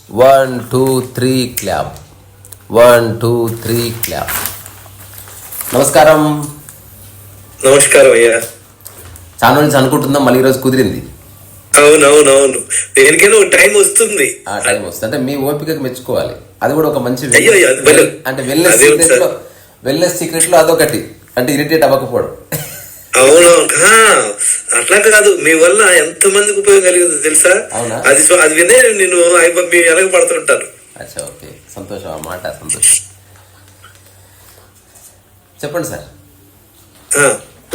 1 2 3 clap. 1 2 3 clap. నమస్కారం. నమస్కారం అయ్యా. చాలా నుంచి అనుకుంటుందాం, మళ్ళీ ఈరోజు కుదిరింది. అవునవునవును, దేనికైనా ఒక టైం వస్తుంది. ఆ టైం వస్తుంది అంటే మీ ఓపికకు మెచ్చుకోవాలి. అది కూడా ఒక మంచి అంటే వెల్నెస్ సీక్రెట్ లో అదొకటి, అంటే ఇరిటేట్ అవ్వకపోవడం. అవునవును, అట్లా కాదు, మీ వల్ల ఎంత మందికి ఉపయోగం కలిగిందో తెలుసా? అది వినే నేను మీ ఎలాగ పడుతుంటాను. అచ్చా, ఓకే, సంతోషం. ఆ మాట సంతోషం. చెప్పండి సార్.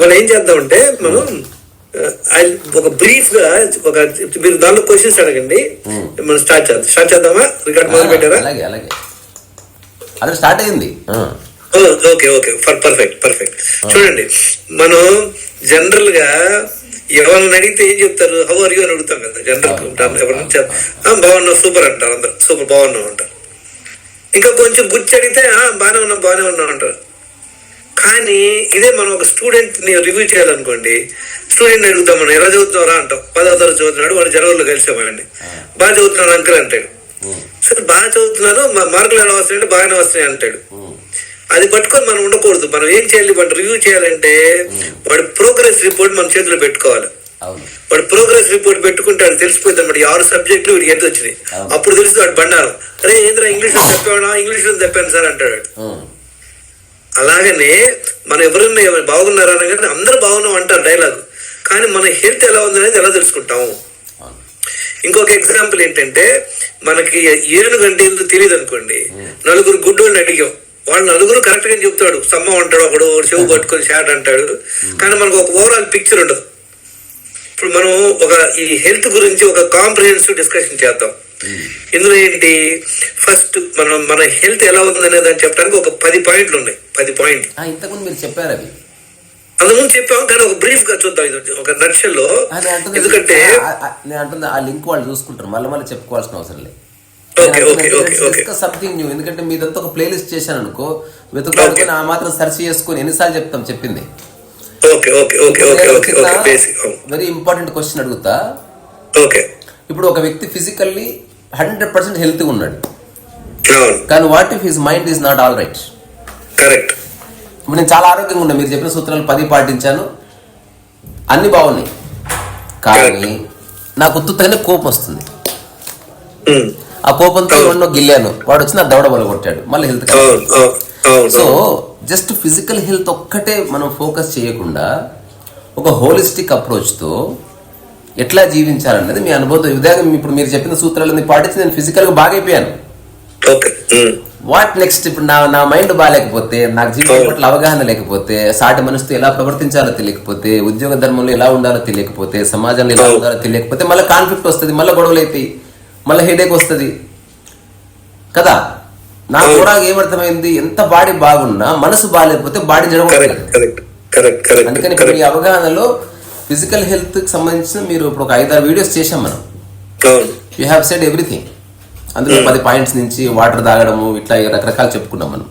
మనం ఏం చేద్దామంటే, మనం ఒక బ్రీఫ్ గా ఒక మీరు దాంట్లో క్వశ్చన్స్ అడగండి, మనం స్టార్ట్ చేద్దామా? రికార్డ్ మొదలు పెట్టారా? అలాగే అలాగే, అది స్టార్ట్ అయింది. Okay okay, perfect. చూడండి, మనం జనరల్ గా ఎవరిని అడిగితే ఏం చెప్తారు? హౌ ఆర్ యూ అని అడుగుతాం కదా జనరల్. ఎవరైనా బాగున్నావు, సూపర్ అంటారు, అందరు సూపర్ బాగున్నావు అంటారు. ఇంకా కొంచెం గుచ్చి అడిగితే బాగానే ఉన్నావు అంటారు. కానీ ఇదే మనం ఒక స్టూడెంట్ ని రివ్యూ చేయాలనుకోండి, స్టూడెంట్ అడుగుతాం, మనం ఎలా చదువుతున్నారా అంటాం. 10వ తరగతి చదువుతున్నాడు, వాడు జనవరిలో కలిసామండి. బాగా చదువుతున్నాడు అంకుల్ అంటాడు. సరే బాగా చదువుతున్నాను, మార్కులు ఎలా వస్తాయంటే బాగానే వస్తున్నాయి అంటాడు. అది పట్టుకొని మనం ఉండకూడదు. మనం ఏం చేయాలి? వాడు రివ్యూ చేయాలంటే వాడి ప్రోగ్రెస్ రిపోర్ట్ మన చేతిలో పెట్టుకోవాలి. వాడు ప్రోగ్రెస్ రిపోర్ట్ పెట్టుకుంటే అది తెలిసిపోతుంది అన్నమాట. 6 సబ్జెక్టులు వీడికి ఎంత వచ్చినాయి. అప్పుడు తెలిసి వాడు బండారం, అరే ఏంద్రా ఇంగ్లీష్ లో తప్పాడా, ఇంగ్లీష్ లో తప్పాను సార్ అంటాడు. అలాగనే మనం ఎవరన్నా బాగున్నారా అనగానే అందరూ బాగున్నాం అంటారు డైలాగ్, కానీ మన హెల్త్ ఎలా ఉందనేది ఎలా తెలుసుకుంటాము? ఇంకొక ఎగ్జాంపుల్ ఏంటంటే, మనకి ఏనుగంటే ఎందుకు తెలియదు అనుకోండి, నలుగురు గుడ్డోళ్ళని అడిగాం, వాళ్ళు నలుగురు కరెక్ట్ గా చెప్తాడు. సమ్మం అంటాడు, ఒకడు చెవు పట్టుకొని షాట్ అంటాడు, కానీ మనకు ఒక ఓవరాల్ పిక్చర్ ఉండదు. ఇప్పుడు మనం ఈ హెల్త్ గురించి ఒక కాంప్రిహెన్సివ్ డిస్కషన్ చేద్దాం. ఇందులో ఏంటి, ఫస్ట్ మన హెల్త్ ఎలా ఉందనే దాన్ని చెప్పడానికి ఒక 10 పాయింట్లు ఉన్నాయి. 10 పాయింట్లు ఇంతకుముందు మీరు చెప్పారు, అవి అంతకుముందు చెప్పాము, కానీ ఒక బ్రీఫ్ గా చూద్దాం ఇది ఒక నక్షల్లో. ఎందుకంటే నేను అంటుంది ఆ లింక్ వాళ్ళు చూసుకుంటారు, మళ్ళీ చెప్పుకోవాల్సిన అవసరం లేదు. Something new. ఎందుకంటే మీదంతా ఒక ప్లేలిస్ట్ చేశాను అనుకో, వెతుకుని ఆ మాత్రం సెర్చ్ చేసుకుని ఎన్నిసార్లు చెప్తాం చెప్పింది. వెరీ ఇంపార్టెంట్ క్వశ్చన్ అడుగుతా. ఇప్పుడు ఒక వ్యక్తి ఫిజికల్లీ 100% హెల్త్ ఉన్నాడు, కానీ what if his mind is not all right? Correct. ఇప్పుడు నేను చాలా ఆరోగ్యంగా ఉన్నా, మీరు చెప్పిన సూత్రాలు 10 పాటించాను, అన్ని బాగున్నాయి, కానీ నాకు ఉత్తుతగానే కోపం వస్తుంది. ఆ కోపంతో ఎవరినో గిల్లాను, వాడు వచ్చి నా దవడ బల కొట్టాడు, మళ్ళీ health. So just physical health ఒక్కటే మనం ఫోకస్ చేయకుండా ఒక హోలిస్టిక్ అప్రోచ్తో ఎట్లా జీవించాలన్నది మీ అనుభవం. ఉదయం ఇప్పుడు మీరు చెప్పిన సూత్రాలన్నీ పాటించి నేను ఫిజికల్ గా బాగా అయిపోయాను. What next? ఇప్పుడు నా మైండ్ బాగాలేకపోతే, నాకు జీవితం పట్ల అవగాహన లేకపోతే, సాటి మనిషితో ఎలా ప్రవర్తించాలో తెలియకపోతే, ఉద్యోగ ధర్మంలో ఎలా ఉండాలో తెలియకపోతే, సమాజంలో ఎలా ఉండాలో తెలియకపోతే, మళ్ళీ కాన్ఫ్లిక్ట్ వస్తుంది, మళ్ళీ గొడవలు అవుతాయి, మళ్ళీ హెడేక్ వస్తుంది కదా. నాకు కూడా ఏమర్థమైంది, ఎంత బాడీ బాగున్నా మనసు బాగాలేకపోతే బాడీ జడగొట్టలేదు. అందుకని ఇప్పుడు ఈ అవగాహనలో ఫిజికల్ హెల్త్ కి సంబంధించిన మీరు ఇప్పుడు ఒక 5-6 వీడియోస్ చేశాం మనం. You have said everything. అందులో 10 పాయింట్స్ నుంచి వాటర్ తాగడము ఇట్లా రకరకాలు చెప్పుకున్నాం మనం.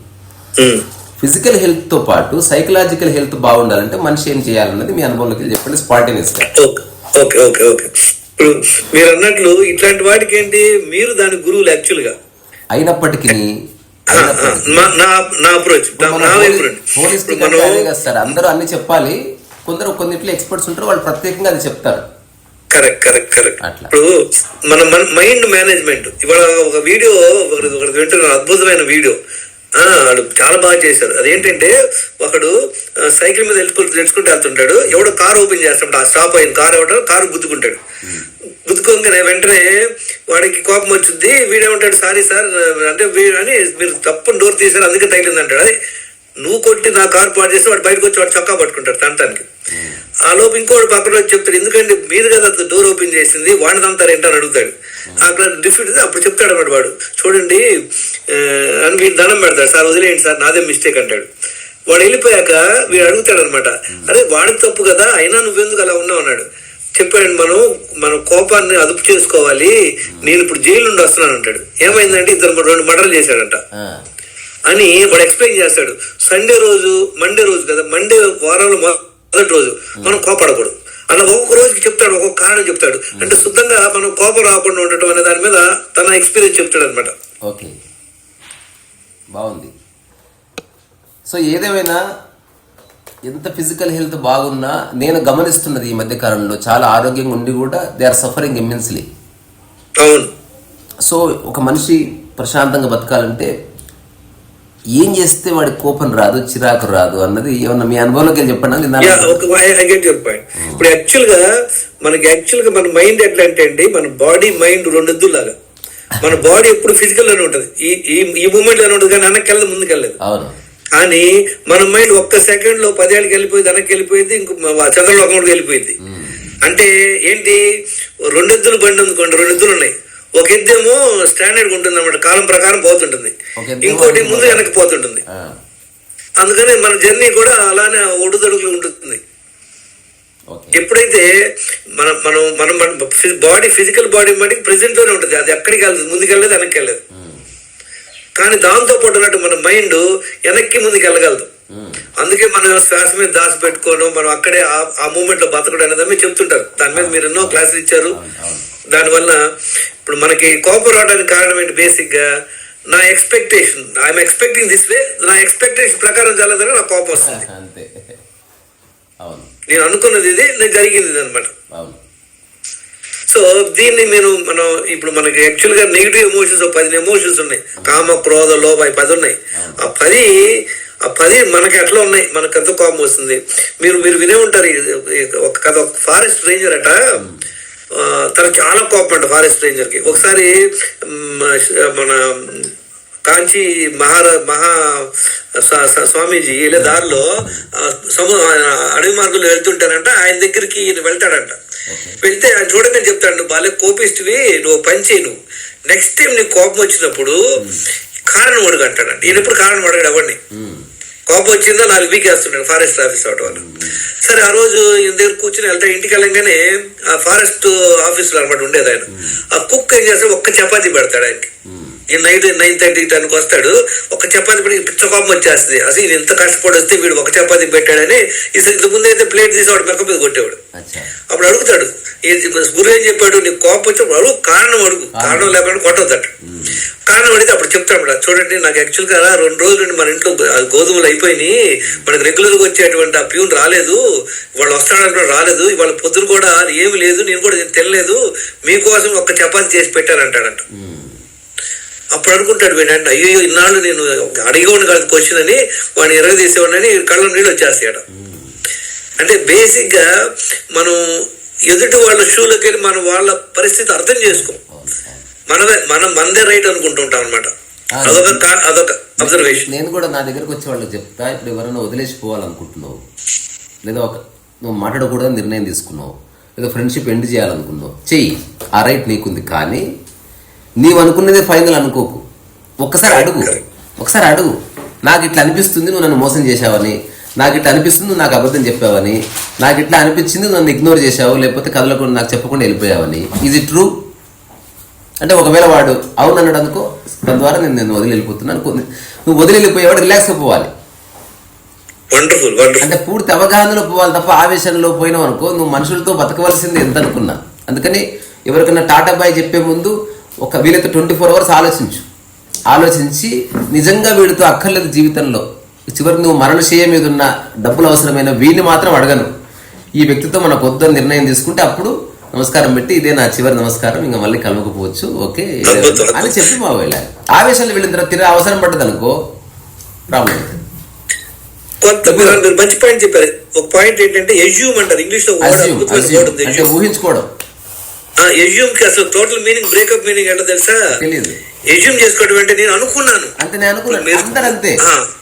ఫిజికల్ హెల్త్ తో పాటు సైకలాజికల్ హెల్త్ బాగుండాలంటే మనిషి ఏం చేయాలన్నది మీ అనుభవంలోకి చెప్పండి, స్పాంటేనియస్ గా. మీరు అన్నట్లు ఇట్లాంటి వాటికి ఏంటి, మీరు దాని గురువులు యాక్చువల్ గా అయినప్పటికీ అందరూ అన్ని చెప్పాలి, కొన్నిట్లో ఎక్స్పర్ట్స్ ఉంటారు, వాళ్ళు ప్రత్యేకంగా అది చెప్తారు. కరెక్ట్. ఇప్పుడు మన మైండ్ మేనేజ్మెంట్, ఇవాళ ఒక వీడియో ఒకటి వింటున్నాను, అద్భుతమైన వీడియో, వాడు చాలా బాగా చేశాడు. అదేంటంటే, ఒకడు సైకిల్ మీద తెలుసుకుంటూ వెళ్తుంటాడు, ఎవడో కారు ఓపెన్ చేస్తాడు, ఆ స్టాప్ అయిన కారు గుద్దుకుంటాడు. గుద్దుకోగానే వెంటనే వాడికి కోపం వచ్చింది. వీడేమంటాడు, సారీ సార్ అంటే అని, మీరు తప్పని డోర్ తీసారు అందుకే తగిలింది అంటాడు. అదే నువ్వు కొట్టి నా కారు పాడు చేస్తే వాడు బయటకు వచ్చి వాడు చొక్కా పట్టుకుంటాడు తంటానికి. ఆ లోపు ఇంకోటి పక్కన వచ్చి చెప్తాడు, ఎందుకంటే మీరు కదా డోర్ ఓపెన్ చేసింది, వాడిని తంతారు ఏంటని అడుగుతాడు. అక్కడ డిఫరెంట్ అప్పుడు చెప్తాడు అన్నమాట వాడు, చూడండి అని వీడు దండం పెడతాడు, సార్ వదిలేయండి సార్ నాదే మిస్టేక్ అంటాడు. వాడు వెళ్ళిపోయాక వీడు అడుగుతాడు అనమాట, అరే వాడికి తప్పు కదా, అయినా నువ్వెందుకు అలా ఉన్నావు అన్నాడు. చెప్పాడు, మన కోపాన్ని అదుపు చేసుకోవాలి, నేను ఇప్పుడు జైలు నుండి వస్తున్నాను అంటాడు. ఏమైందంటే 2 మర్డర్లు చేశాడంట అని వాడు ఎక్స్ప్లెయిన్ చేస్తాడు. మండే రోజు కదా, మండే వారంలో మొదటి రోజు మనం కోపడకూడదు. అలా ఒక్కొక్క రోజుకి చెప్తాడు, ఒక్కొక్క కారణం చెప్తాడు. అంటే శుద్ధంగా మనం కోపం రాకుండా ఉండటం అనే దాని మీద తన ఎక్స్పీరియన్స్ చెప్తాడు అనమాట. ఓకే, బాగుంది. సో ఏదేమైనా ఎంత ఫిజికల్ హెల్త్ బాగున్నా నేను గమనిస్తున్నది ఈ మధ్య కాలంలో చాలా ఆరోగ్యంగా ఉండి కూడా దే ఆర్ సఫరింగ్ ఇమ్మెన్స్లీ. అవును. సో ఒక మనిషి ప్రశాంతంగా బతకాలంటే ఏం చేస్తే వాడి కోపం రాదు, చిరాకు రాదు అన్నది ఏమన్నా మీ అనుభవంలోకి వెళ్ళి చెప్పండి. ఇప్పుడు యాక్చువల్ గా మన మైండ్ ఎట్లా అంటే అండి, మన బాడీ మైండ్ రెండు లాగా. మన బాడీ ఎప్పుడు ఫిజికల్ లోనే ఉంటది, ఈ మూమెంట్ లోనే ఉంటది, కానీ వెనక్కి వెళ్ళదు, ముందుకు వెళ్ళదు. కానీ మన మైండ్ ఒక్క సెకండ్ లో 10 ఏళ్ళకి వెళ్ళిపోయింది, వెనక్కి వెళ్ళిపోయింది, ఇంకో చంద్రలోకంలోకి వెళ్ళిపోయింది. అంటే ఏంటి, 2 ఎద్దులు బండి ఉందనుకోండి, 2 ఎద్దులు ఉన్నాయి. ఒక ఎద్దేమో స్టాండర్డ్ ఉంటుంది అన్నమాట, కాలం ప్రకారం పోతుంటుంది, ఇంకోటి ముందు వెనక్కి పోతుంటుంది. అందుకని మన జర్నీ కూడా అలానే ఒడుదడుగులు ఉంటుంది. ఎప్పుడైతే మనం మనం మనం బాడీ ఫిజికల్ బాడీ మటుకు ప్రెసెంట్ లోనే ఉంటుంది, అది ఎక్కడికి వెళ్తుంది, ముందుకు వెళ్ళలేదు, వెనక్కి వెళ్ళలేదు. కానీ దాంతో పాటు ఉన్నట్టు మన మైండ్ వెనక్కి ముందుకు వెళ్ళగలదు. అందుకే మనం శ్వాస మీద దాచి పెట్టుకోవడం, మనం అక్కడే ఆ మూమెంట్ లో బతకడం అనేది చెప్తుంటారు. దాని మీద మీరు ఎన్నో క్లాసులు ఇచ్చారు. దానివల్ల ఇప్పుడు మనకి కోపం రావడానికి కారణం ఏంటి, బేసిక్ గా నా expectation, I'm expecting this way, నా ఎక్స్పెక్టేషన్ ప్రకారం జరగదని నాకు కోపం వస్తుంది. నేను అనుకున్నది ఇది, నేను జరిగింది ఇది అనమాట. సో దీన్ని మనం ఇప్పుడు మనకి యాక్చువల్ గా నెగిటివ్ ఎమోషన్స్ 10 ఎమోషన్స్ ఉన్నాయి. కామ, క్రోధ, లోభ, 10 ఉన్నాయి. ఆ 10 మనకి ఎట్లా ఉన్నాయి, మనకు ఎంత కోపం వస్తుంది. మీరు వినే ఉంటారు ఒక కథ. ఒక ఫారెస్ట్ రేంజర్ అట, తనకు చాలా కోపం అంట ఫారెస్ట్ రేంజర్ కి. ఒకసారి మన కాంచీ మహా స్వామీజీ వెళ్ళే దారిలో అడవి మార్గంలో వెళ్తుంటారంట. ఆయన దగ్గరికి వెళ్తాడంట. వెళ్తే ఆయన చూడగానే చెప్తాడు, నువ్వు బాగా కోపిస్టువి, నువ్వు పని చేయి, నువ్వు నెక్స్ట్ టైం నీకు కోపం వచ్చినప్పుడు కారణం అడుగు అంటాడంట. ఈయన ఎప్పుడు కారణం అడగడు ఎవరిని. కోపం వచ్చిందో 4 వీకేస్తుంటాడు ఫారెస్ట్ ఆఫీస్ అవటం వల్ల. సరే ఆ రోజు ఈయన దగ్గర కూర్చుని వెళ్తా, ఇంటికి వెళ్ళంగానే ఆ ఫారెస్ట్ ఆఫీసులో అనమాట ఉండేది ఆయన. ఆ కుక్ ఏం చేస్తాడు, ఒక్క చపాతీ పెడతాడు ఆయనకి. ఈయన నైట్ 9:30, 10కి వస్తాడు. ఒక చపాతీ పెట్టి పిచ్చ కోపం వచ్చేస్తుంది. అసలు ఈయన ఎంత కష్టపడి వస్తే వీడు ఒక చపాతీ పెట్టాడని ఇంత ముందు అయితే ప్లేట్ తీసేవాడు, మెక్క మీద కొట్టేవాడు. అప్పుడు అడుగుతాడు, గురు ఏం చెప్పాడు, నీకు కోపం వచ్చినప్పుడు అడుగు, కారణం అడుగు, కారణం లేకుండా కొట్టొద్దట. కారణం అడిగితే అప్పుడు చెప్తాడు, చూడండి నాకు యాక్చువల్ గా 2 రోజుల నుండి మన ఇంట్లో గోధుమలు అయిపోయినాయి, మనకు రెగ్యులర్ గా వచ్చేటువంటి ఆ ప్యూన్ రాలేదు, వాళ్ళు వస్తాడంటే రాలేదు, ఇవాళ పొద్దున కూడా ఏమి లేదు, నేను కూడా తినలేదు, మీకోసం ఒక చపాతీ చేసి పెట్టారంటాడంట. అప్పుడు అనుకుంటాడు వీడంటే, అయ్యో ఇన్నాళ్ళు నేను అడిగేవాడిని కాదు క్వశ్చన్ అని, వాడిని ఎరగదీసేవాడిని కళ్ళ నీళ్ళు వచ్చేస్తాడు. అంటే బేసిక్ గా మనం ఎదుటి వాళ్ళ షూలోకి వెళ్ళి మనం వాళ్ళ పరిస్థితి అర్థం చేసుకోం, మనదే రైట్ అనుకుంటుంటాం అనమాట. అదొక అబ్జర్వేషన్. నేను కూడా నా దగ్గరకు వచ్చే వాళ్ళకి చెప్తా, ఇప్పుడు ఎవరైనా వదిలేసిపోవాలనుకుంటున్నావు, లేదా నువ్వు మాట్లాడకూడదని నిర్ణయం తీసుకున్నావు, లేదా ఫ్రెండ్షిప్ ఎండ్ చేయాలనుకున్నావు, చెయ్యి, ఆ రైట్ నీకుంది. కానీ నీవు అనుకున్నదే ఫైనల్ అనుకోకు. ఒకసారి అడుగు, నాకు ఇట్లా అనిపిస్తుంది నువ్వు నన్ను మోసం చేశావని, నాకు ఇట్లా అనిపిస్తుంది నువ్వు నాకు అబద్ధం చెప్పావని, నాకు ఇట్లా అనిపించింది నన్ను ఇగ్నోర్ చేశావు, లేకపోతే కదలకుండా నాకు చెప్పకుండా వెళ్ళిపోయావని. ఈజ్ ఇట్ ట్రూ అంటే ఒకవేళ వాడు అవును అన్నాడు అనుకో, తద్వారా నేను వదిలి వెళ్ళిపోతున్నాను. నువ్వు వదిలి వెళ్ళిపోయేవాడు రిలాక్స్ అయిపోవాలి. అంటే పూర్తి అవగాహనలో పోవాలి తప్ప ఆవేశంలో పోయినావు అనుకో, నువ్వు మనుషులతో బతకవలసింది ఎంత అనుకున్నా. అందుకని ఎవరికైనా టాటా బాయ్ చెప్పే ముందు వీళ్ళతో 24 hours ఆలోచించి నిజంగా వీడితో అక్కర్లేదు జీవితంలో, చివరికి నువ్వు మరణశయ్య మీద ఉన్న డబ్బులు అవసరమైన వీడిని మాత్రం అడగను, ఈ వ్యక్తితో మనకు వద్దని నిర్ణయం తీసుకుంటే అప్పుడు నమస్కారం పెట్టి, ఇదే నా చివరి నమస్కారం, ఇంకా మళ్ళీ కలవకపోవచ్చు, ఓకే అని చెప్పి మా వెళ్ళాలి. ఆవేశాలు వెళ్ళిన తర్వాత తిరిగి అవసరం పడ్డది అనుకో ప్రాబ్లం అవుతుంది. మంచి పాయింట్ చెప్పారు. ఒక పాయింట్ ఏంటంటే ఎజ్యూమ్ అంటారు ఇంగ్లీష్ లో, అంటే ఊహించుకోవడం. ఎజ్యూమ్ కి అసలు టోటల్ మీనింగ్, బ్రేకప్ మీనింగ్ ఏంటో తెలుసా? ఎజ్యూమ్ చేసుకోవడం అంటే నేను అనుకున్నాను అందరూ అంతే.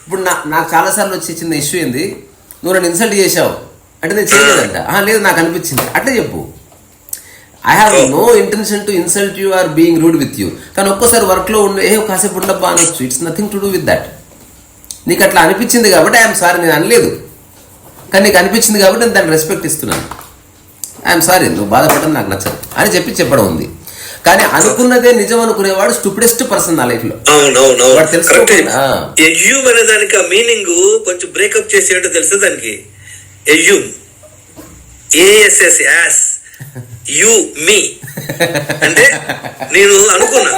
ఇప్పుడు నాకు చాలా సార్లు వచ్చి చిన్న ఇష్యూ ఏంది, నువ్వు నన్ను ఇన్సల్ట్ చేశావు అంటే నేను చేయలేదంట, లేదు నాకు అనిపించింది, అట్లా చెప్పు. I have no intention to insult you are being rude with you. కానీ ఒక్కోసారి వర్క్ లో ఉండే కాసేపు ఉండబ్బా అనొచ్చు, it's nothing to do with that. నీకు అట్లా అనిపించింది కాబట్టి ఐఎమ్ సారీ, నేను అనలేదు, కానీ నీకు అనిపించింది కాబట్టి నేను దాన్ని రెస్పెక్ట్ ఇస్తున్నాను, ఐఎమ్ సారీ, నువ్వు బాధపడడం నాకు నచ్చదు అని చెప్పడం ఉంది. కానీ అనుకున్నదే నిజం అనుకునేవాడు స్టూపిడెస్ట్ పర్సన్ నా లైఫ్ లో. ఎజ్యూమ్ అనే దానికి ఆ మీనింగ్ కొంచెం బ్రేకప్ చేసేటట్టు తెలుసు దానికి. ఎజ్యూమ్ ఏఎస్ఎస్ యాస్ యు మీ అంటే నేను అనుకున్నా,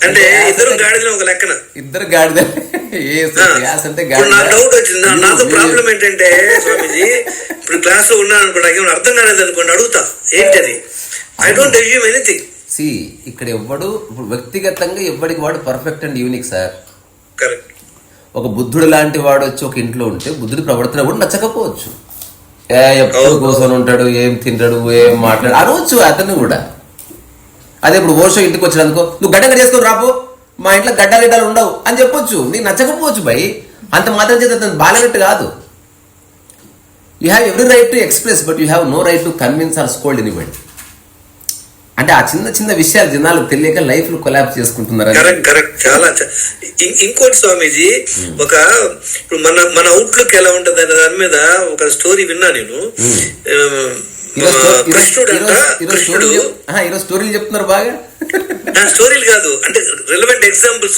అంటే ఇద్దరు గాడిదలు ఒక లెక్కన, ఇద్దరు గాడిద. ఇప్పుడు నాకు డౌట్ వచ్చింది. నాతో ప్రాబ్లం ఏంటంటే స్వామీజీ, ఇప్పుడు క్లాస్ లో ఉన్నాను అనుకోండి, నాకు ఏమైనా అర్థం కాలేదు అనుకోండి, అడుగుతా ఏంటది. I don't assume anything. See ఇక్కడ ఎవ్వడు ఇప్పుడు వ్యక్తిగతంగా ఎవ్వడికి వాడు perfect and unique sir. Correct. ఒక బుద్ధుడు లాంటి వాడు వచ్చి ఒక ఇంట్లో ఉంటే బుద్ధుడి ప్రవర్తన కూడా నచ్చకపోవచ్చు. ఎప్పుడు కూర్చొని ఉంటాడు, ఏం తింటాడు, ఏం మాట్లాడు అనవచ్చు అతను కూడా. అదే ఇప్పుడు ఓషో ఇంటికి వచ్చినందుకో నువ్వు గడ్డ చేసుకొని రాపో, మా ఇంట్లో గడ్డలు ఉండవు అని చెప్పొచ్చు. నీకు నచ్చకపోవచ్చు భయ్, అంత మాత్రం చేత అతను బాలనట్టు కాదు. You have every right to express, but you have no right to convince or scold anybody. అంటే ఆ చిన్న చిన్న విషయాలు జనాలకు తెలియక లైఫ్ లో కొలాప్స్ చేసుకుంటున్నారు. కరెక్ట్. చాలా ఇంకోటి స్వామీజీ, ఒక ఇప్పుడు మన అవుట్లుక్ ఎలా ఉంటది అనే దాని మీద ఒక స్టోరీ విన్నా నేను. ఈరోజు స్టోరీలు చెప్తున్నారు బాగా. స్టోరీలు కాదు అంటే రిలవెంట్ ఎగ్జాంపుల్స్.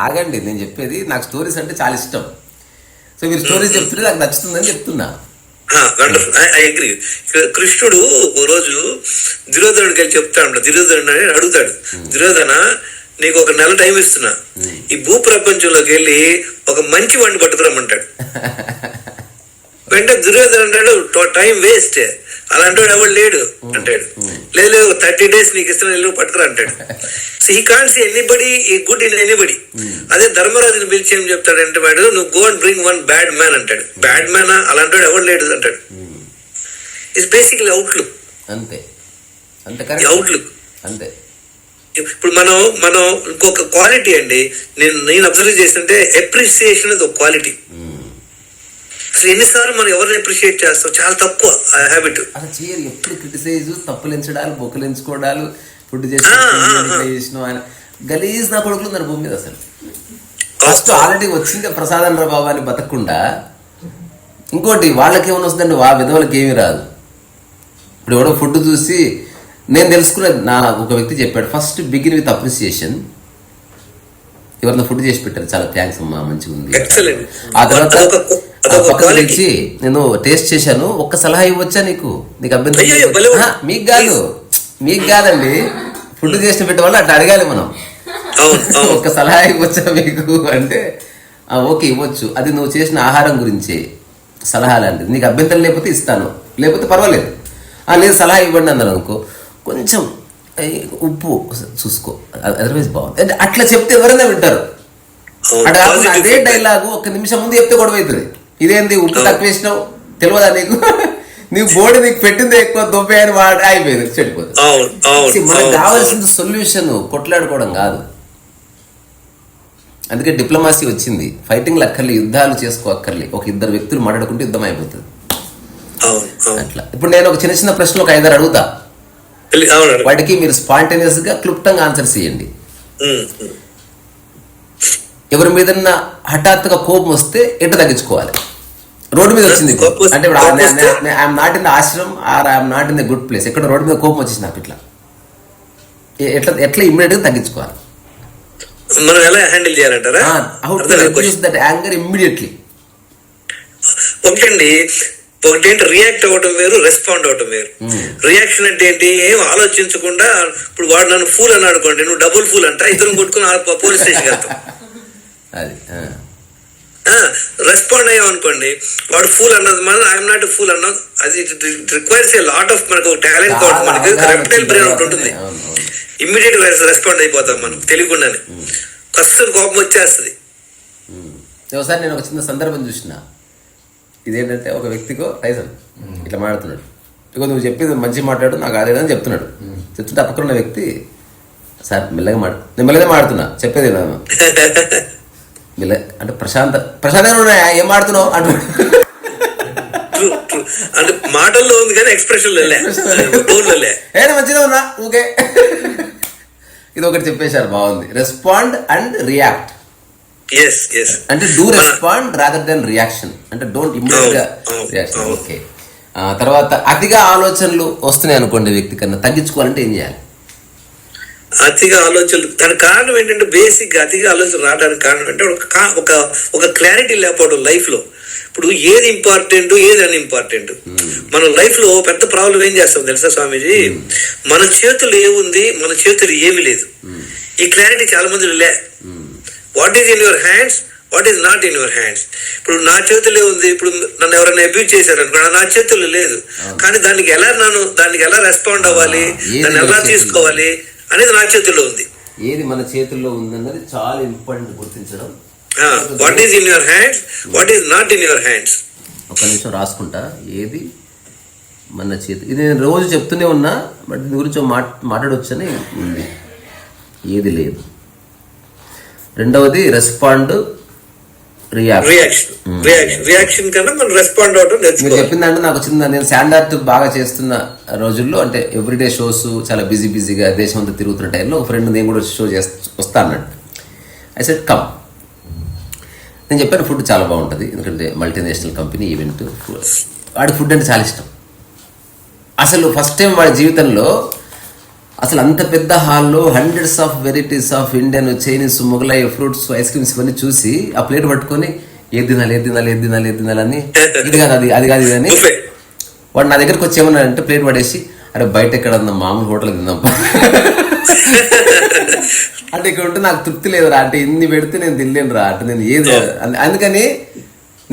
ఆగండి, నేను చెప్పేది నాకు స్టోరీస్ అంటే చాలా ఇష్టం. సో మీరు స్టోరీస్ చెప్తుంటే నాకు నచ్చుతుందని చెప్తున్నా. I agree. కృష్ణుడు ఓ రోజు దుర్యోధనుడికి వెళ్ళి చెప్తాడు, దుర్యోధనుడు అడుగుతాడు, దుర్యోధన నీకు 1 నెల టైం ఇస్తున్నా, ఈ భూ ప్రపంచంలోకి వెళ్ళి ఒక మంచి వాడిని పట్టుకురమ్మంటాడు. వెంటనే దుర్యోధన అంటాడు టైం వేస్ట్, అలాంటి ఎవడు లేడు అంటాడు. లేదు 30 days నీకు ఇస్తున్నా, వెళ్ళి పట్టుకురా అంటాడు. So he can't see anybody good in anybody. అదే ధర్మరాజుని పిలిచి ఏం చెప్తాడంటే వాడు, నువ్వు go and bring 1 bad man అంటాడు. బ్యాడ్ మ్యాన్ అలాంటి వాడు ఎవడు లేడు అంటాడు. It's basically outlook. అంతే అవుట్లుక్ అంతే. ఇప్పుడు మనం ఇంకొక క్వాలిటీ అండి, నేను అబ్జర్వ్ చేస్తుంటే అప్రిసియేషన్ అది ఒక క్వాలిటీ. అసలు ఎన్నిసార్లు మనం ఎవరిని అప్రిషియేట్ చేస్తాం, చాలా తక్కువ ఆ హ్యాబిట్. అసలు చేయరు, ఎప్పుడు క్రిటిసైజ్, తప్పులించడాలు, బొక్కలించుకోవడాలు, ఫుడ్ చేసిన ఆయన గలీజ్ నా కొడుకులు ఉన్నారు భూమి మీద. అసలు ఫస్ట్ ఆల్రెడీ వచ్చింది ప్రసాదం రా బాబా అని బతకకుండా, ఇంకోటి వాళ్ళకేమైనా వస్తుందండి, విధవులకి ఏమీ రాదు. ఇప్పుడు ఎవడో ఫుడ్ చూసి నేను తెలుసుకున్నది, ఒక వ్యక్తి చెప్పాడు, ఫస్ట్ బిగిన్ విత్ అప్రిసియేషన్. ఎవరిన ఫుడ్ చేసి పెట్టారు, చాలా థ్యాంక్స్ అమ్మా, మంచిగా ఉంది. ఆ తర్వాత పక్కన తెచ్చి నేను టేస్ట్ చేశాను, ఒక్క సలహా ఇవ్వచ్చా నీకు అభ్యంతరం? మీకు కాదండి, ఫుడ్ చేసి పెట్టే వాళ్ళు అట్లా అడగాలి మనం. ఒక్క సలహా ఇవ్వచ్చా మీకు అంటే ఓకే ఇవ్వచ్చు, అది నువ్వు చేసిన ఆహారం గురించి సలహా లాంటిది, నీకు అభ్యంతరం లేకపోతే ఇస్తాను, లేకపోతే పర్వాలేదు. లేదు సలహా ఇవ్వండి అన్నారు అనుకో, కొంచెం ఉప్పు చూసుకో, అదర్వైజ్ బాగుంది అంటే అట్లా చెప్తే ఎవరైనా వింటారు. అంటే అదే డైలాగు 1 నిమిషం ముందు చెప్తే గొడవ అవుతుంది. ఇదేంది ఉప్పు తక్కువ వేసినావు తెలియదా నీకు, నీకు బోర్డు నీకు పెట్టింది ఎక్కువ దొబ్బే అని అయిపోయింది, చెడిపోతుంది. మనకు కావాల్సిన సొల్యూషన్ కొట్లాడుకోవడం కాదు. అందుకే డిప్లొమాసీ వచ్చింది. ఫైటింగ్ అక్కర్లే, యుద్ధాలు చేసుకో అక్కర్లే, ఒక 2 వ్యక్తులు మాట్లాడుకుంటే యుద్ధం అయిపోతుంది. అట్లా ఇప్పుడు నేను ఒక చిన్న చిన్న ప్రశ్నలు ఒక 5 అడుగుతా, వాటికి మీరు స్పాంటేనియస్ గా క్లుప్తంగా ఆన్సర్స్ ఇవ్వండి. ఎవరి మీద హఠాత్తుగా కోపం వస్తే ఎట్లా తగ్గించుకోవాలి? రోడ్డు మీద వచ్చింది అంటే ఇప్పుడు I'm not in the ashram or I'm not in the good place, ఎక్కడ రోడ్డు మీద కోపం వచ్చేసి నాకు ఇట్లా ఎట్లా ఇమ్మీడియట్ గా తగ్గించుకోవాలి? మనం ఎలా హ్యాండిల్ చేయాలంటారా? How to reduce that anger immediately. ఒకటి ఏంటి, రియాక్ట్ అవ్వటం వేరు, రెస్పాండ్ అవటం వేరు. రియాక్షన్ అంటే ఏంటి, ఏం ఆలోచించకుండా ఇప్పుడు వాడు నన్ను ఫూల్ అన్నాడు అనుకోండి, నువ్వు డబుల్ ఫూల్ అంట, ఇద్దరు కొట్టుకుని పోలీస్ స్టేషన్ వెళ్తాం. రెస్పాండ్ అయ్యాం అనుకోండి, వాడు ఫూల్ అన్నది మనం ఐఎమ్ నాట్ ఫూల్ అన్నది, అది it requires a lot of మనకు టాలెంట్, మనకి రెప్టైల్ బ్రెయిన్ ఒకటి ఉంటుంది. ఇమ్మీడియట్ గా రెస్పాండ్ అయిపోతాం మనం తెలియకుండానే, కస్టమర్ కోపం వచ్చేస్తుంది. ఒకసారి నేను ఒక చిన్న సందర్భం చూసిన, ఇదేంటంటే ఒక వ్యక్తికో రైజన్ ఇట్లా మాట్లాడుతున్నాడు, ఇక నువ్వు చెప్పేది మంచి మాట్లాడు నాకు అదేదని చెప్తున్నాడు. చెప్తుంటే పక్కన ఉన్న వ్యక్తి, సార్ మెల్లగా నేను మెల్లగా మాడుతున్నా, చెప్పేది మెల్ల అంటే ప్రశాంతంగా ఏం మాడుతున్నావు అంటున్నాడు. అంటే మాటల్లో ఉంది కానీ ఎక్స్ప్రెషన్ మంచిగా ఉన్నా ఓకే. ఇది ఒకటి చెప్పేశారు, బాగుంది. Respond and react. అంటే do respond rather than reaction, అంటే డోంట్ ఇమ్మీడియట్ గా రియాక్షన్. ఓకే. తర్వాత అతిగా ఆలోచనలు వస్తున్నాయి అనుకోండి వ్యక్తి కన్నా, తగ్గించుకోవాలంటే ఏం చేయాలి? అతిగా ఆలోచనలు, దానికి కారణం ఏంటంటే బేసిక్ అతిగా ఆలోచనలు రావడానికి కారణం అంటే ఒక క్లారిటీ లేకపోవడం లైఫ్ లో. ఇప్పుడు ఏది ఇంపార్టెంట్, ఏది అన్ఇంపార్టెంట్. మన లైఫ్ లో పెద్ద ప్రాబ్లం ఏం చేస్తాం తెలుసా స్వామీజీ? మన చేతులు ఏముంది, మన చేతులు ఏమి లేదు, ఈ క్లారిటీ చాలా మంది లే. What is in your hands, what is not in your hands. ఇప్పుడు నా చేతుల్లో ఉంది, ఇప్పుడు నన్ను ఎవరైనా అబ్యూజ్ చేశారు అనుకో, నా చేతుల్లో లేదు, కానీ దానికి ఎలా రెస్పాండ్ అవ్వాలి, దాన్ని ఎలా తీసుకోవాలి అనేది నా చేతుల్లో ఉంది. ఏది మన చేతుల్లో ఉందన్నది చాలా ఇంపార్టెంట్ గుర్తించడం. What is in your hands, what is not in your hands. ఒక నిమిషం రాసుకుంటా. ఏది మన చేతి, ఇది నేను రోజు చెప్తూనే ఉన్నా, బట్ దీని గురించి మాట్లాడవచ్చని ఉంది. ఏది లేదు. రెండవది రెస్పాండ్, రియాక్షన్ కన్నా మనం రెస్పాండ్ అవడం మీరు చెప్పిందంటే నాకు వచ్చింది. నేను స్టాండ్ ఆర్ట్ బాగా చేస్తున్న రోజుల్లో, అంటే ఎవ్రీడే షోస్ చాలా బిజీగా దేశం అంతా తిరుగుతున్న టైంలో ఒక ఫ్రెండ్ నేను కూడా షో వస్తా అన్నట్టు. I said come. నేను చెప్పాను ఫుడ్ చాలా బాగుంటుంది, ఎందుకంటే మల్టీనేషనల్ కంపెనీ ఈవెంట్. వాడికి ఫుడ్ అంటే చాలా ఇష్టం. అసలు ఫస్ట్ టైం వాడి జీవితంలో అసలు అంత పెద్ద హాల్లో hundreds of varieties of Indian, Chinese, Mughlai, fruits, ice creams ఇవన్నీ చూసి ఆ ప్లేట్ పట్టుకొని ఏది తినాలి అని, ఇది కాదు అది కాదు ఇది అని వాడు నా దగ్గరకు వచ్చి ఏమన్నాడంటే ప్లేట్ పడేసి, అరే బయట ఎక్కడ మామూలు హోటల్ తిందాం అంటే ఇక్కడ ఉంటే నాకు తృప్తి లేదురా, అంటే ఇన్ని పెడితే నేను తినలేను రా, అంటే నేను ఏది అందుకని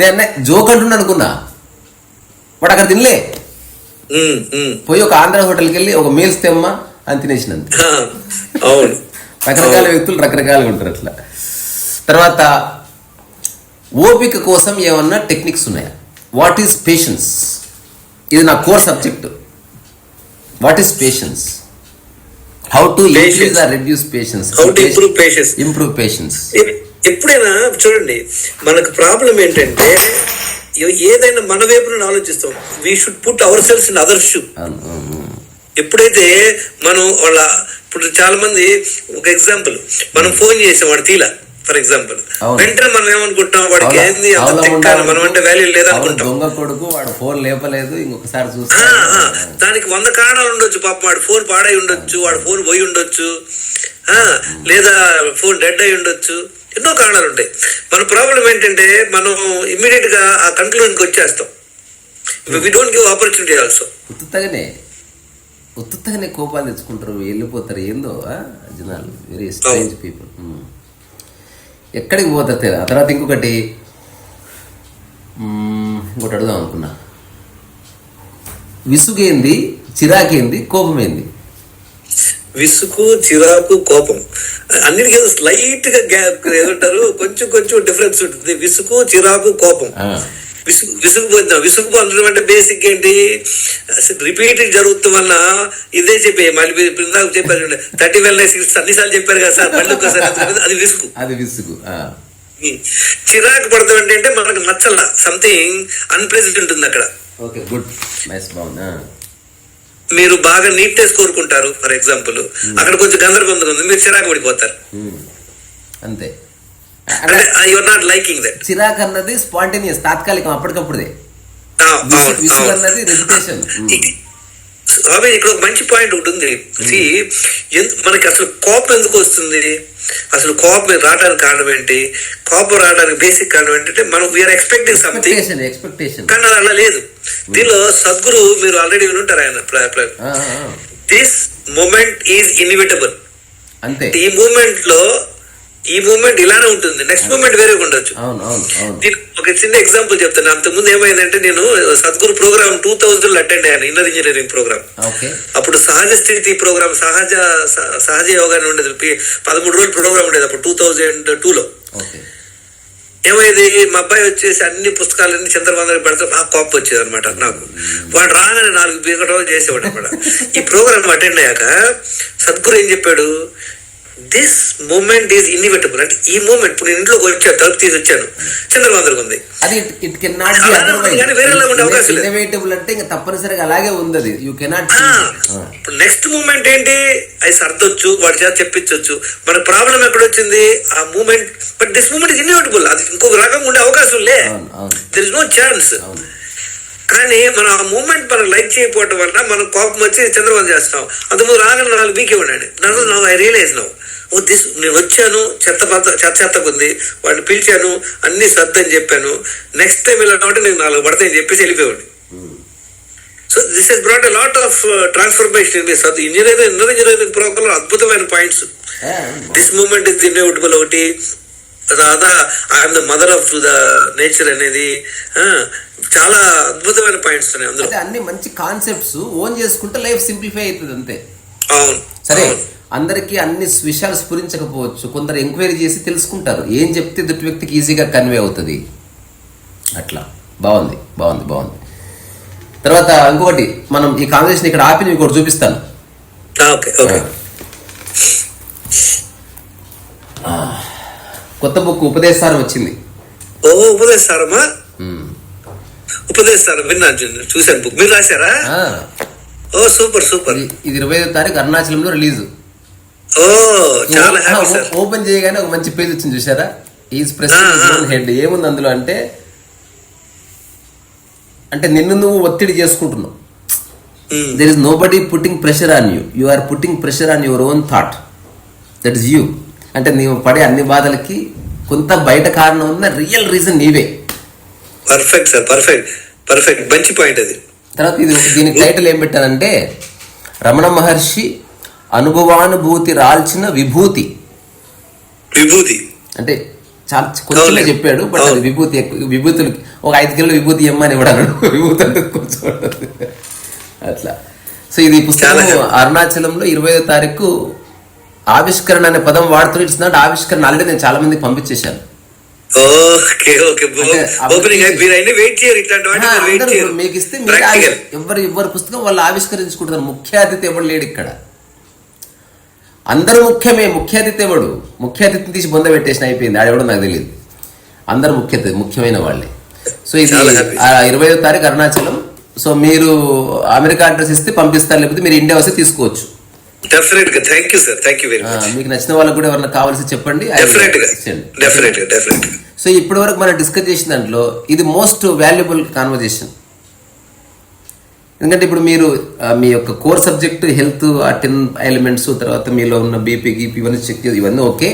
నేను జోక్ అంటున్నా అనుకున్నా. వాడు అక్కడ తినలే, పోయి ఒక ఆంధ్ర హోటల్కి వెళ్ళి ఒక మీల్స్ తెమ్మా అని తినేసినంత. రకరకాల వ్యక్తులు రకరకాలుగా ఉంటారు అట్లా. తర్వాత ఓపిక కోసం ఏమన్నా టెక్నిక్స్ ఉన్నాయా? What is patience? ఇది నా core subject. What is patience? How to increase or reduce patience? How to improve patience. ఎప్పుడైనా చూడండి, మనకు ప్రాబ్లం ఏంటంటే ఏదైనా మన వైపు నుండి ఆలోచిస్తాం. We should put our cells in other shoe. ఎప్పుడైతే మనం ఇప్పుడు చాలా మంది, ఒక ఎగ్జాంపుల్, మనం ఫోన్ చేసాం, వాడు తీలా ఫర్ ఎగ్జాంపుల్, వెంటనే మనం ఏమనుకుంటాం, వాడికి ఏంది అంత తిక్కాలి, మనం అంటే వాల్యూ లేదనుకుంటాం. దొంగ కొడుకు వాడు ఫోన్ లేపలేదు, ఇంకొకసారి చూస్తే దానికి 100 కారణాలు ఉండొచ్చు. పాపం వాడు ఫోన్ పాడై ఉండొచ్చు, వాడు ఫోన్ పోయి ఉండొచ్చు, లేదా ఫోన్ డెడ్ అయి ఉండొచ్చు, ఎన్నో కారణాలు ఉంటాయి. మన ప్రాబ్లం ఏంటంటే మనం ఇమ్మీడియట్ గా ఆ కంక్లూజన్కి వచ్చేస్తాం. We don't give opportunity also. ఉత్తగానే కోపాలు తెచ్చుకుంటారు, వెళ్ళిపోతారు. ఏందో జనాలు వెరీ స్ట్రేంజ్ పీపుల్. ఎక్కడికి పోతారు తెరా. ఆ తర్వాత ఇంకొకటి అడుగుదాం అనుకున్నా. విసుగేంది, చిరాకేంది, కోపమేంది? విసుగు, చిరాకు, కోపం అన్నిటికీ స్లైట్ గా గ్యాప్ ఏమంటారు, కొంచెం డిఫరెన్స్ ఉంటుంది. విసుగు, చిరాకు, కోపం. విసుగుపోతాం అంటే బేసిక్ ఏంటి, రిపీట్ జరుగుతాం వల్ల ఇదే చెప్పే మళ్ళీ ఇందాక చెప్పారు 30 వెళ్ళ 6 అన్నిసార్లు చెప్పారు కదా సార్, మళ్ళీ ఒకసారి అది విసుగు. చిరాకు పడతాం అంటే మనకు నచ్చల, సంథింగ్ అన్ప్రెజెంట్ ఉంటుంది అక్కడ. ఓకే, గుడ్, నైస్, బాగుంది. మీరు బాగా నీట్నెస్ కోరుకుంటారు ఫర్ ఎగ్జాంపుల్, అక్కడ కొంచెం గందరగోళంగా ఉంది, మీరు చిరాకు పడిపోతారు అంతే. చిరాకు అన్నది స్పాంటేనియస్, తాత్కాలికం, అప్పటికప్పుడే. అన్నది రెప్యుటేషన్. ఇక్కడ ఒక మంచి పాయింట్ ఒకటి ఉంది. మనకి అసలు కోపం ఎందుకు వస్తుంది, అసలు కోపం రావడానికి కారణం ఏంటి? కోపం రావడానికి బేసిక్ కారణం ఏంటంటే మనం వీఆర్ ఎక్స్పెక్టింగ్ సంథింగ్, కానీ అలా లేదు. దీనిలో సద్గురు, మీరు ఆల్రెడీ వినుంటారు ఆయన, దిస్ మూమెంట్ ఈజ్ ఇన్ఎవిటబుల్. అంతే. ఈ మూమెంట్ ఇలానే ఉంటుంది, నెక్స్ట్ మూమెంట్ వేరేగా ఉండొచ్చు. ఒక చిన్న ఎగ్జాంపుల్ చెప్తాను. అంతకుముందు ఏమైందంటే, నేను సద్గురు ప్రోగ్రామ్ 2000 అటెండ్ అయ్యాను, ఇన్నర్ ఇంజనీరింగ్ ప్రోగ్రామ్. అప్పుడు సహజ స్థితి ప్రోగ్రామ్, సహజ యోగా ఉండేది. 13 రోజుల ప్రోగ్రామ్ ఉండేది అప్పుడు 2002లో. ఏమైంది, మా అబ్బాయి వచ్చేసి అన్ని పుస్తకాలన్నీ చంద్రబాబు పెడితే బాగా కోపం వచ్చేది అనమాట నాకు. వాడు రాగానే 4 పీకటం చేసేవాడు అనమాట. ఈ ప్రోగ్రామ్ అటెండ్ అయ్యాక సద్గురు ఏం చెప్పాడు, దిస్ మూమెంట్ ఈజ్ ఇన్ఎవిటబుల్. అంటే ఈ మూమెంట్, ఇప్పుడు నేను ఇంట్లోకి వచ్చాను, తలుపు తీసి వచ్చాను, చంద్రబాబు ఉంది, వేరేలా ఉండే అవకాశం లేదు. తప్పనిసరిగా అలాగే ఉంది. ఇప్పుడు నెక్స్ట్ మూమెంట్ ఏంటి, అది సర్దొచ్చు, వాడి చేత చెప్పించవచ్చు. మన ప్రాబ్లం ఎక్కడ వచ్చింది, ఆ moment. But this moment is inevitable. అది ఇంకొక రకంగా ఉండే అవకాశం లే, దెర్ ఇస్ నో ఛాన్స్. కానీ మనం ఆ మూమెంట్ మనం లైక్ చేయకపోవడం వల్ల మనం కోపం వచ్చి చంద్రబాబు చేస్తాం. అంతకుముందు రాగానే 4 వీక్ ఇవ్వండి. నన్ను ఐ రియలైజ్ నౌ నేను వచ్చాను, చెత్త ఉంది, వాడిని పిలిచాను, అన్ని సర్దని చెప్పాను, నెక్స్ట్ టైం ఇలా కాబట్టి నేను 4 పడతాయని చెప్పేసి వెళ్ళిపోయాడు. So this has brought a lot of transformation. Engineering program అద్భుతమైన points. This moment is inevitable ఒకటి, I am the mother of the nature అనేది చాలా అద్భుతమైన పాయింట్స్ ఉన్నాయి అందులో. అన్ని మంచి కాన్సెప్ట్స్ ఓన్ చేసుకుంటే లైఫ్ సింప్లిఫై అవుతుంది అంతే. అవును సరే, అందరికీ అన్ని విషయాలు స్ఫురించకపోవచ్చు, కొందరు ఎంక్వైరీ చేసి తెలుసుకుంటారు, ఏం చెప్తే దుటి వ్యక్తికి ఈజీగా కన్వే అవుతుంది. అట్లా బాగుంది బాగుంది బాగుంది. తర్వాత ఇంకొకటి, మనం ఈ కాన్వర్సేషన్ ఇక్కడ ఆపి మీకు ఒకటి చూపిస్తాను. కొత్త బుక్ ఉపదేశారం వచ్చింది. ఓ ఉపదేశారమా? ఉపదేశారం విన్నాను, చూశాను. బుక్ మీరు రాశారా? ఓ సూపర్ సూపర్. ఇది 25వ తారీఖు అరుణాచలంలో రిలీజ్. ఓ చాలా హ్యాపీ సార్. ఓపెన్ చేయగానే ఒక మంచి పేజ్ వచ్చింది చూసారా, ఈజ్ ప్రెసిడెంట్ హెడ్. ఏముంది అందులో అంటే నిన్ను నువ్వు ఒత్తిడి చేసుకుంటున్నావు. There is nobody putting pressure on you, you are putting pressure on your own thought, that is you. అంటే నీవు పడే అన్ని బాధలకి కొంత బయట కారణం ఉన్న రియల్ రీజన్ నీవే. పర్ఫెక్ట్ సార్, పర్ఫెక్ట్ పర్ఫెక్ట్, మంచి పాయింట్ అది. తర్వాత దీనికి టైటిల్ ఏం పెట్టానంటే, రమణ మహర్షి అనుభవానుభూతి రాల్చిన విభూతి. విభూతి అంటే చాలా కొంచెమే చెప్పాడు, బట్ అది విభూతి ఎక్కువ. విభూతులు ఒక 5 కిలోల విభూతి ఇమ్మని ఇవ్వడాను, విభూతి అంటే కొంచెం అట్లా. సో ఇది పుస్తకం అరుణాచలంలో 25వ తారీఖు ఆవిష్కరణ అనే పదం వాడుతూ. ఇట్స్ నాట్ ఆవిష్కరణ, ఆల్రెడీ నేను చాలా మందికి పంపించేశాను. మీకు ఇస్తే ఎవరి పుస్తకం వాళ్ళు ఆవిష్కరించుకుంటారు. ముఖ్య అతిథి ఎవడు లేడు ఇక్కడ, అందరూ ముఖ్యమే. ముఖ్య అతిథి ఎవడు? ముఖ్య అతిథిని తీసి బొంద పెట్టేసిన అయిపోయింది, ఆడెవడో నాకు తెలియదు. అందరు ముఖ్యమైన వాళ్ళే. సో ఇది 25వ తారీఖు అరుణాచలం. సో మీరు అమెరికా అడ్రస్ ఇస్తే పంపిస్తారు, లేకపోతే మీరు ఇండియా వస్తే తీసుకోవచ్చు. మీకు నచ్చిన వాళ్ళకి కూడా ఎవరైనా కావాల్సి చెప్పండి. సో ఇప్పటి వరకు మనం డిస్కస్ చేసిన దాంట్లో ఇది మోస్ట్ వాల్యుబుల్ కాన్వర్జేషన్. ఎందుకంటే ఇప్పుడు మీరు మీ యొక్క కోర్ సబ్జెక్ట్ హెల్త్, ఆ 10 ఎలిమెంట్స్, తర్వాత మీలో ఉన్న బీపీ గీపీ ఇవన్నీ చెక్ చేసి ఇవన్నీ ఓకే.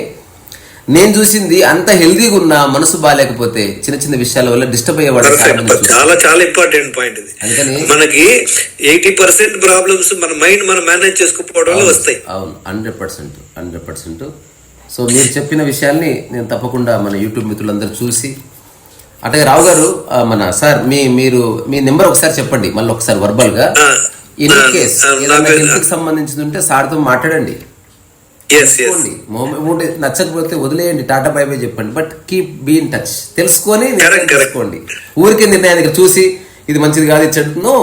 నేను చూసింది అంత హెల్తీగా ఉన్న మనసు బాగాలేకపోతే చిన్న చిన్న విషయాల వల్ల డిస్టర్బ్ అయ్యేవాడు. చాలా చాలా ఇంపార్టెంట్ పాయింట్ ఇది. అందుకని మనకి 80% ప్రాబ్లమ్స్ మన మైండ్ మనం మేనేజ్ చేసుకోవడం వస్తాయి. అవును, 100%. సో మీరు చెప్పిన విషయాల్ని నేను తప్పకుండా మన యూట్యూబ్ మిత్రులందరూ చూసి, అట్లాగే రావు గారు మన సార్ మీరు మీ నెంబర్ ఒకసారి చెప్పండి, మళ్ళీ ఒకసారి వర్బల్ గా. ఇన్ కేస్ హెల్త్ కి సంబంధించి ఉంటే సార్తో మాట్లాడండి. నచ్చకపోతే వదిలేయండి, టాటా బై బై చెప్పండి, but keep be in touch. తెలుసుకొని తెలుసుకోండి. ఊరికే నిర్ణయానికి చూసి ఇది మంచిది కాదు చెడును.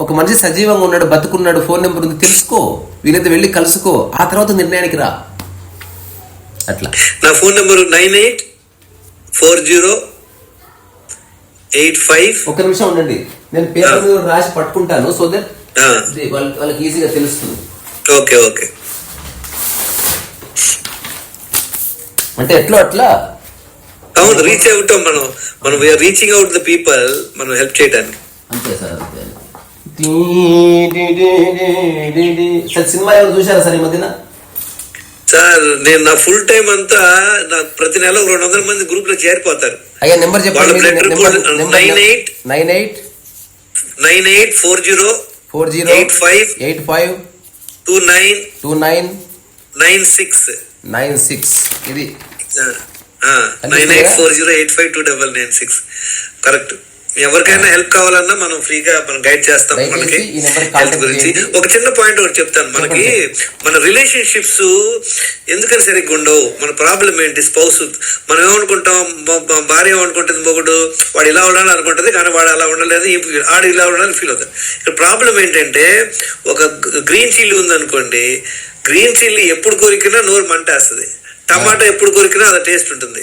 ఒక మనిషి సజీవంగా ఉన్నాడు, బతుకున్నాడు, ఫోన్ నెంబర్ ఉంది, తెలుసుకో, వీలైతే వెళ్ళి కలుసుకో, ఆ తర్వాత నిర్ణయానికి రా. అట్లా నా ఫోన్ నెంబర్ 984085. ఒక నిమిషం ఉండండి, నేను పేపర్ మీద రాసి పట్టుకుంటాను, సో దట్ వాళ్ళకి ఈజీగా తెలుస్తుంది. Okay okay. అంటే ఎట్లా అవును, రీచ్ అవుతాం మనం రీచింగ్ అవుట్ ద పీపుల్, మనం హెల్ప్ చేయడానికి. అంతే సార్, అంతే. సినిమా ఎవరు చూసారా సార్ ఈ మధ్యన? సార్ నేను నా ఫుల్ టైం అంతా నాకు ప్రతి నెల 200 మంది గ్రూప్ లో చేరిపోతారు. అయ్యా నెంబర్ చెప్పండి. 9840852996 ఇది 9840852996 కరెక్ట్. ఎవరికైనా హెల్ప్ కావాలన్నా మనం ఫ్రీగా మనం గైడ్ చేస్తాం. మనకి హెల్త్ గురించి ఒక చిన్న పాయింట్ ఒకటి చెప్తాను. మనకి మన రిలేషన్షిప్స్ ఎందుకని సరిగ్గా ఉండవు, మన ప్రాబ్లం ఏంటి? స్పౌస్ మనం ఏమనుకుంటాం, భార్య ఏమనుకుంటుంది, మొగుడు వాడు ఇలా ఉండాలి అనుకుంటుంది, కానీ వాడు అలా ఉండలేదు, ఆడు ఇలా ఉండాలని ఫీల్ అవుతారు. ఇక్కడ ప్రాబ్లం ఏంటంటే, ఒక గ్రీన్ చిల్లీ ఉందనుకోండి, గ్రీన్ చిల్లీ ఎప్పుడు కొరికినా నోరు మంటేస్తుంది, టమాటా ఎప్పుడు కొరికినా అది టేస్ట్ ఉంటుంది.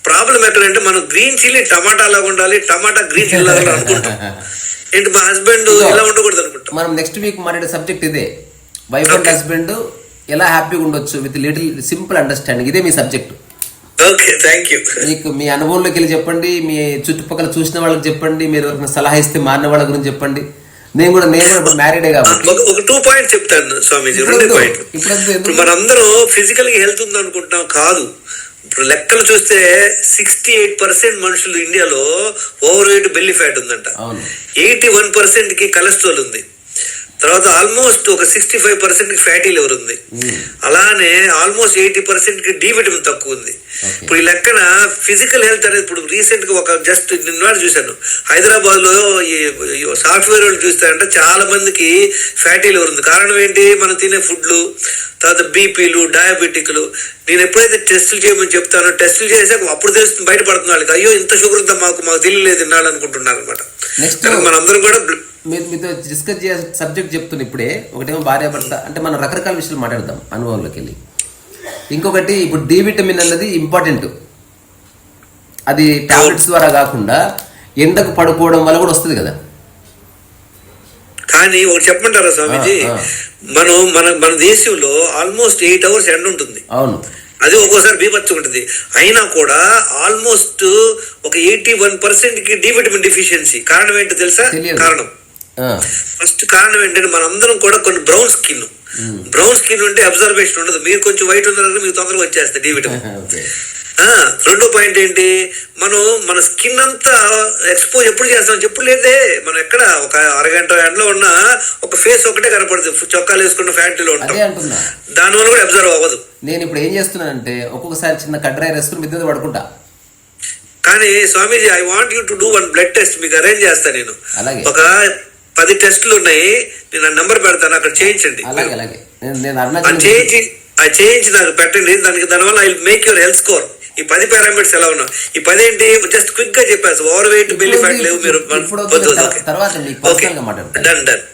ప్రాబ్లం ఎక్కడంటే మనం గ్రీన్ చిల్లీ టమాటా లాగా ఉండాలి, టమాటా గ్రీన్ చిల్లీ లాగా అనుకుంటాం. ఏంటి మా హస్బెండ్ ఇలా ఉండకూడదు అనుకుంటాం. మనం నెక్స్ట్ వీక్ మాట్లాడే సబ్జెక్ట్ ఇదే, వైఫ్ అండ్ హస్బెండ్ ఎలా హ్యాపీగా ఉండొచ్చు విత్ లిటిల్ సింపుల్ అండర్స్టాండింగ్. ఇదే మీ సబ్జెక్ట్. Okay, thank you. మీకు మీ అనుభవంలోకి వెళ్ళి చెప్పండి, మీ చుట్టుపక్కల చూసిన వాళ్ళకి చెప్పండి, మీరు ఎవరికైనా సలహా ఇస్తే మారిన వాళ్ళ గురించి చెప్పండి. నేను కూడా ఇప్పుడు మ్యారీడే కాబట్టి ఒక 2 పాయింట్స్ చెప్తాను స్వామీజీ. 2 పాయింట్లు. ఇప్పుడు మనందరం ఫిజికల్ గా హెల్త్ ఉంది అనుకుంటున్నాం, కాదు. ఇప్పుడు లెక్కలు చూస్తే 68% మనుషులు ఇండియాలో ఓవర్ వెయిట్, బెల్లీ ఫ్యాట్ ఉందంట. 81% కి కొలెస్ట్రాల్ ఉంది. తర్వాత ఆల్మోస్ట్ ఒక 65% కి ఫ్యాటీ లివర్ ఉంది. అలానే ఆల్మోస్ట్ 80% కి డి విటమిన్ తక్కువ ఉంది. ఇప్పుడు ఈ లెక్కన ఫిజికల్ హెల్త్ అనేది, ఇప్పుడు రీసెంట్ గా ఒక జస్ట్ నిన్న చూశాను, హైదరాబాద్ లో ఈ సాఫ్ట్వేర్ వాళ్ళు చూస్తారంటే చాలా మందికి ఫ్యాటీ లివర్ ఉంది. కారణం ఏంటి? మనం తినే ఫుడ్లు, తర్వాత బీపీలు, డయాబెటిక్లు. నేను ఎప్పుడైతే టెస్టులు చేయమని చెప్తానో, టెస్టులు చేసాక అప్పుడు తెలుస్తుంది, బయటపడుతుంది వాళ్ళకి, అయ్యో ఇంత షుగర్ ఉందా, మాకు తెలియలేదు ఇన్నాళ్ళు అనుకుంటున్నారు అనమాట. మనందరం కూడా మీతో డిస్కస్ చేసే సబ్జెక్ట్ చెప్తున్నా ఇప్పుడే. ఒకటేమో భార్యాభర్త, అంటే మనం రకరకాల విషయాలు మాట్లాడదాం అనుభవంలోకి వెళ్ళి. ఇంకొకటి, ఇప్పుడు డి విటమిన్ అన్నది ఇంపార్టెంట్. అది టాబ్లెట్స్ ద్వారా కాకుండా ఎండకు పడుకోవడం వల్ల కూడా వస్తుంది కదా. కానీ ఒకటి చెప్పమంటారా స్వామీజీ, మన దేశంలో ఆల్మోస్ట్ 8 hours ఎండ ఉంటుంది. అవును, అది ఒక్కోసారి బీభత్సం ఉంటుంది. అయినా కూడా ఆల్మోస్ట్ ఒక 81% కి డి విటమిన్ డిఫిషియన్సీ. కారణం ఏంటో తెలుసా? కారణం ఫస్ట్ కారణం ఏంటంటే మనందరం కూడా కొన్ని బ్రౌన్ స్కిన్ ఉంటే అబ్జర్వేషన్ ఉండదు. మీరు కొంచెం వైట్ ఉన్నారంటే మీకు తొందరగా వచ్చేస్తుంది డి విటమిన్. రెండో పాయింట్ ఏంటి, మన స్కిన్ అంతా ఎక్స్పోజ్ ఎప్పుడు చేస్తాం? ఎప్పుడు లేదే. మనం ఎక్కడ ఒక అరగంట ఎండలో ఉన్న ఒక ఫేస్ ఒకటే కనపడుతుంది, చొక్కాలు వేసుకున్న ఫ్యాక్టరీలో ఉంటాం, దానివల్ల కూడా అబ్జర్వ్ అవ్వదు. నేను ఇప్పుడు ఏం చేస్తున్నానంటే ఒక్కొక్కసారి చిన్న కడ్రాయి వేసుకుని మిద్దె మీద పడుకుంటా. కానీ Swamiji, I want you to do 1 blood test. మీకు అరేంజ్ చేస్తాను నేను. ఒక 10 టెస్టులు ఉన్నాయి, నేను ఆ నెంబర్ పెడతాను, అక్కడ చేయించండి. చేయించి నాకు పెట్టండి. దానివల్ల I make your health score. ఈ 10 పారామీటర్స్ ఎలా ఉన్నా, ఈ 10 ఏంటి జస్ట్ క్విక్ గా చెప్పారు. ఓవర్ వెయిట్, బెల్లీ ఫ్యాట్ లేవు, మీరు డన్.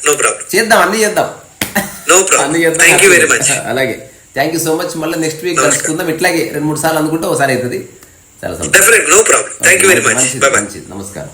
నో ప్రాబ్లం, చేద్దాం, అన్ని చేద్దాం. No problem. Thank you very much. అలాగే, థ్యాంక్ యూ సో మచ్. మళ్ళీ నెక్స్ట్ వీక్ కలుసుకుందాం. ఇట్లాగే 2-3 సార్లు అనుకుంటే ఒకసారి అవుతుంది. చాలా సంతోషం. Definite, no problem. Thank you very much. నమస్కారం.